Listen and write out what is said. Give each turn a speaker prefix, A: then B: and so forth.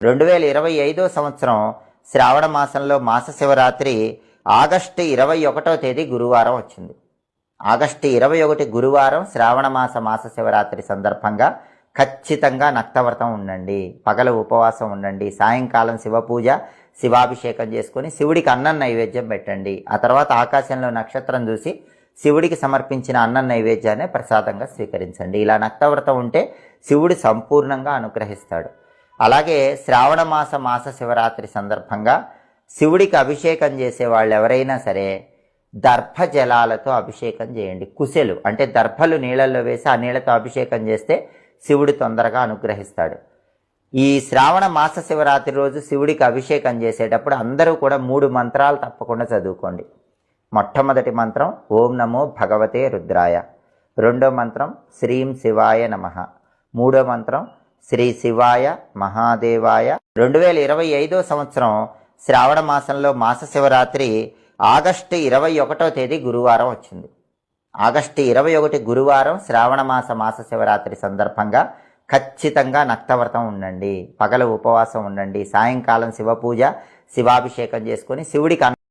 A: 2025 సంవత్సరం శ్రావణ మాసంలో మాస శివరాత్రి ఆగస్టు 21వ తేదీ గురువారం వచ్చింది. ఆగస్టు 21 గురువారం శ్రావణ మాస శివరాత్రి సందర్భంగా ఖచ్చితంగా నక్తవ్రతం ఉండండి, పగలు ఉపవాసం ఉండండి, సాయంకాలం శివపూజ శివాభిషేకం చేసుకొని శివుడికి అన్నం నైవేద్యం పెట్టండి. ఆ తర్వాత ఆకాశంలో నక్షత్రం చూసి శివుడికి సమర్పించిన అన్నం నైవేద్యాన్ని ప్రసాదంగా స్వీకరించండి. ఇలా నక్తవ్రతం ఉంటే శివుడు సంపూర్ణంగా అనుగ్రహిస్తాడు. అలాగే శ్రావణ మాస శివరాత్రి సందర్భంగా శివుడికి అభిషేకం చేసే వాళ్ళు ఎవరైనా సరే దర్భ జలాలతో అభిషేకం చేయండి. కుశలు అంటే దర్భలు నీళ్ళల్లో వేసి ఆ నీళ్ళతో అభిషేకం చేస్తే శివుడు తొందరగా అనుగ్రహిస్తాడు. ఈ శ్రావణ మాస శివరాత్రి రోజు శివుడికి అభిషేకం చేసేటప్పుడు అందరూ కూడా 3 మంత్రాలు తప్పకుండా చదువుకోండి. మొట్టమొదటి మంత్రం ఓం నమో భగవతే రుద్రాయ, రెండో మంత్రం శ్రీం శివాయ నమః, మూడో మంత్రం శ్రీ శివాయ మహాదేవాయ. 2025 సంవత్సరం శ్రావణ మాసంలో మాస శివరాత్రి ఆగస్టు 21వ తేదీ గురువారం వచ్చింది. ఆగస్టు 21 గురువారం శ్రావణ మాస శివరాత్రి సందర్భంగా ఖచ్చితంగా నక్తవ్రతం ఉండండి, పగలు ఉపవాసం ఉండండి, సాయంకాలం శివపూజ శివాభిషేకం చేసుకొని శివుడికి